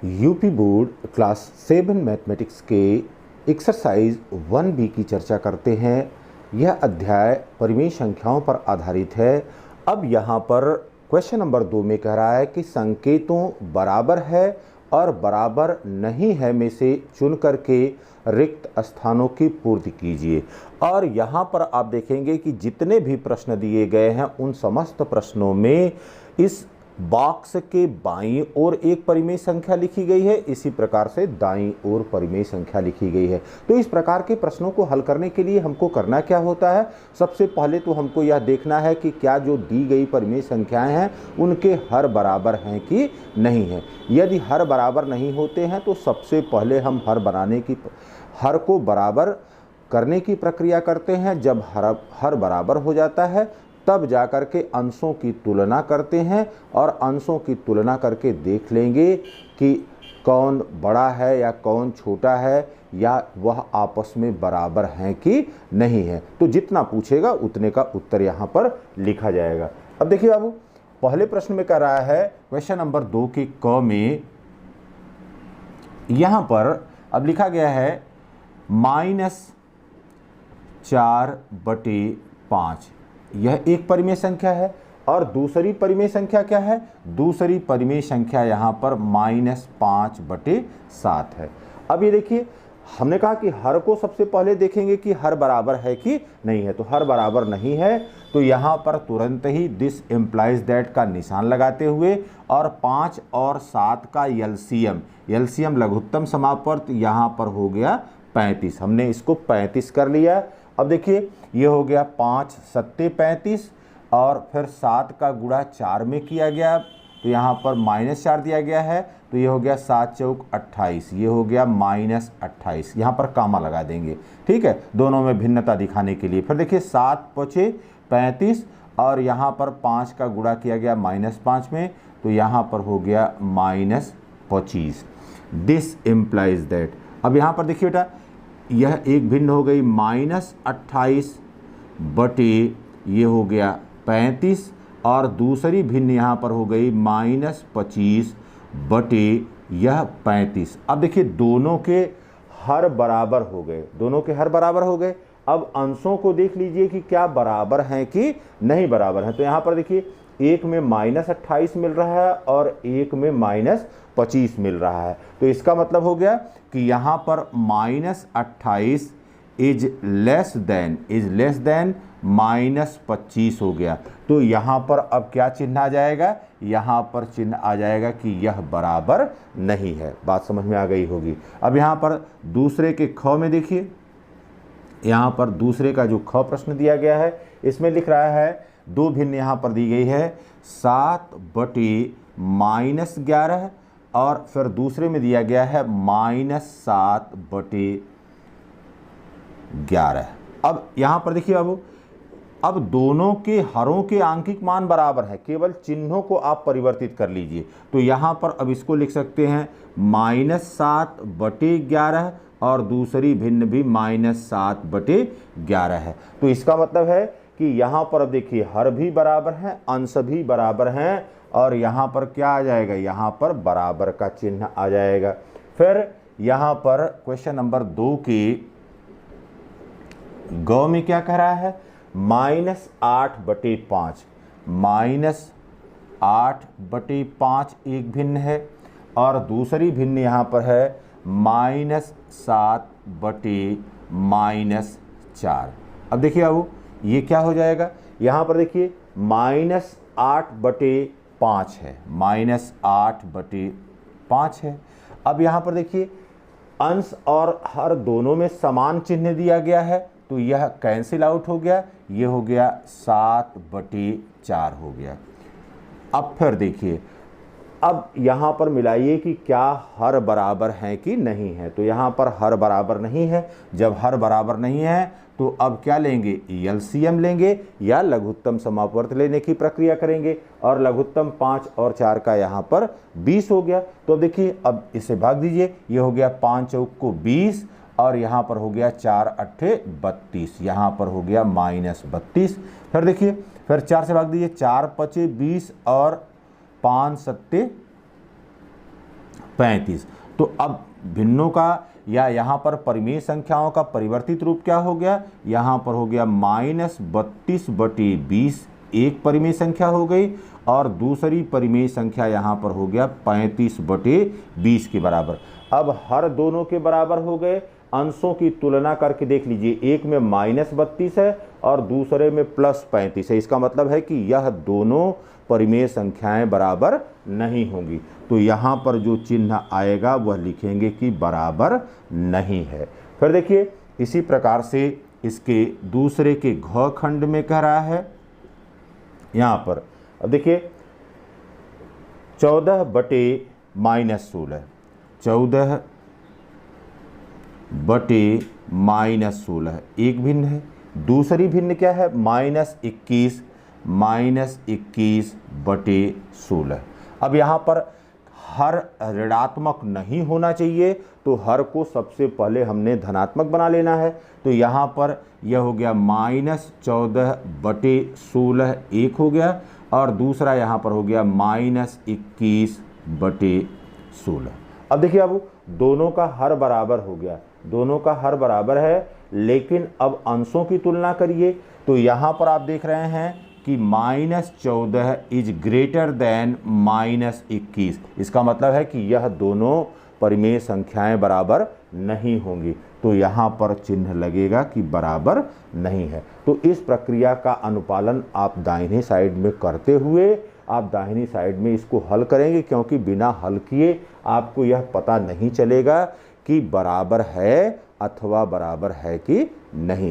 UP board class 7 mathematics के exercise 1B की चर्चा करते हैं। यह अध्याय परिमेय संख्याओं पर आधारित है। अब यहाँ पर क्वेश्चन नंबर 2 में कह रहा है कि संकेतों बराबर है और बराबर नहीं है में से चुन करके रिक्त स्थानों की पूर्ति कीजिए। और यहाँ पर आप देखेंगे कि जितने भी प्रश्न दिए गए हैं उन समस्त प्रश्नों में इस बॉक्स के बाईं ओर एक परिमेय संख्या लिखी गई है, इसी प्रकार से दाईं ओर परिमेय संख्या लिखी गई है। तो इस प्रकार के प्रश्नों को हल करने के लिए हमको करना क्या होता है, सबसे पहले तो हमको यह देखना है कि क्या जो दी गई परिमेय संख्याएं हैं उनके हर बराबर हैं कि नहीं है। यदि हर बराबर नहीं होते हैं तो सबसे पहले हम हर को बराबर करने की प्रक्रिया करते हैं। जब हर बराबर हो जाता है तब जाकर के अंशों की तुलना करते हैं और अंशों की तुलना करके देख लेंगे कि कौन बड़ा है या कौन छोटा है या वह आपस में बराबर हैं कि नहीं है। तो जितना पूछेगा उतने का उत्तर यहाँ पर लिखा जाएगा। अब देखिए बाबू, पहले प्रश्न में कह रहा है क्वेश्चन नंबर 2 के क में यहाँ पर अब लिखा गया है -4/5। यह एक परिमेय संख्या है और दूसरी परिमेय संख्या क्या है, दूसरी परिमेय संख्या यहाँ पर -5/7 है। अब ये देखिए, हमने कहा कि हर को सबसे पहले देखेंगे कि हर बराबर है कि नहीं है। तो हर बराबर नहीं है तो यहाँ पर तुरंत ही दिस इम्प्लाइज दैट का निशान लगाते हुए और 5 और 7 का एलसीएम लघुत्तम समापवर्त यहाँ पर हो गया 35। हमने इसको 35 कर लिया। अब देखिए ये हो गया 5 सत्ते 35 और फिर 7 का गुणा 4 में किया गया तो यहाँ पर -4 दिया गया है तो ये हो गया 7 चौक 28, ये हो गया -28। यहाँ पर कामा लगा देंगे, ठीक है, दोनों में भिन्नता दिखाने के लिए। फिर देखिए 7 पचे 35 और यहाँ पर 5 का गुणा किया गया -5 में तो यहाँ पर हो गया -25। This implies that. अब यहाँ पर देखिए बेटा, यह एक भिन्न हो गई -28 बटे ये हो गया 35 और दूसरी भिन्न यहाँ पर हो गई -25 बटे यह 35। अब देखिए दोनों के हर बराबर हो गए, दोनों के हर बराबर हो गए। अब अंशों को देख लीजिए कि क्या बराबर हैं कि नहीं बराबर हैं। तो यहाँ पर देखिए एक में -28 मिल रहा है और एक में -25 मिल रहा है। तो इसका मतलब हो गया कि यहाँ पर -28 इज लेस देन -25 हो गया। तो यहाँ पर अब क्या चिन्ह आ जाएगा, यहाँ पर चिन्ह आ जाएगा कि यह बराबर नहीं है। बात समझ में आ गई होगी। अब यहाँ पर दूसरे के ख में देखिए, यहाँ पर दूसरे का जो ख प्रश्न दिया गया है इसमें लिख रहा है दो भिन्न यहाँ पर दी गई है 7 बटे -11 और फिर दूसरे में दिया गया है -7 बटे 11। अब यहाँ पर देखिए बाबू, अब दोनों के हरों के आंकिक मान बराबर है, केवल चिन्हों को आप परिवर्तित कर लीजिए। तो यहाँ पर अब इसको लिख सकते हैं -7 बटे 11 और दूसरी भिन्न भी -7 बटे 11 है। तो इसका मतलब है कि यहाँ पर अब देखिए हर भी बराबर हैं, अंश भी बराबर हैं और यहाँ पर क्या आ जाएगा, यहाँ पर बराबर का चिन्ह आ जाएगा। फिर यहाँ पर क्वेश्चन नंबर 2 के ग में क्या कह रहा है, -8/5। -8/5 एक भिन्न है और दूसरी भिन्न यहाँ पर है -7 बटे -4। अब देखिए बाबू ये क्या हो जाएगा, यहाँ पर देखिए -8/5 है, -8/5 है। अब यहाँ पर देखिए अंश और हर दोनों में समान चिन्ह दिया गया है तो यह कैंसिल आउट हो गया, ये हो गया 7/4 हो गया। अब फिर देखिए, अब यहाँ पर मिलाइए कि क्या हर बराबर हैं कि नहीं है। तो यहाँ पर हर बराबर नहीं है। जब हर बराबर नहीं है तो अब क्या लेंगे, एलसीएम लेंगे या लघुत्तम समापवर्त लेने की प्रक्रिया करेंगे और लघुत्तम 5 और 4 का यहाँ पर 20 हो गया। तो देखिए अब इसे भाग दीजिए, ये हो गया 5 चौक को 20 और यहाँ पर हो गया 4 अट्ठे 32, यहाँ पर हो गया -32। फिर देखिए, फिर 4 से भाग दीजिए, 4 पचे 20 और 5 सत्ते 35। तो अब भिन्नों का या यहाँ पर परिमेय संख्याओं का परिवर्तित रूप क्या हो गया, यहाँ पर हो गया -32/20 एक परिमेय संख्या हो गई और दूसरी परिमेय संख्या यहाँ पर हो गया 35/20 के बराबर। अब हर दोनों के बराबर हो गए, अंशों की तुलना करके देख लीजिए, एक में -32 है और दूसरे में +35 है। इसका मतलब है कि यह दोनों परिमेय संख्याएं बराबर नहीं होंगी। तो यहाँ पर जो चिन्ह आएगा वह लिखेंगे कि बराबर नहीं है। फिर देखिए इसी प्रकार से इसके दूसरे के घ खंड में कह रहा है यहाँ पर। अब देखिए 14/-16, 14/-16 एक भिन्न है। दूसरी भिन्न क्या है, -21/16। अब यहाँ पर हर ऋणात्मक नहीं होना चाहिए, तो हर को सबसे पहले हमने धनात्मक बना लेना है। तो यहाँ पर यह हो गया -14/16 एक हो गया और दूसरा यहाँ पर हो गया -21/16। अब देखिए अब दोनों का हर बराबर हो गया, दोनों का हर बराबर है, लेकिन अब अंशों की तुलना करिए। तो यहाँ पर आप देख रहे हैं कि -14 इज ग्रेटर देन -21। इसका मतलब है कि यह दोनों परिमेय संख्याएं बराबर नहीं होंगी। तो यहाँ पर चिन्ह लगेगा कि बराबर नहीं है। तो इस प्रक्रिया का अनुपालन आप दाहिनी साइड में करते हुए आप दाहिनी साइड में इसको हल करेंगे, क्योंकि बिना हल किए आपको यह पता नहीं चलेगा कि बराबर है अथवा बराबर है कि नहीं।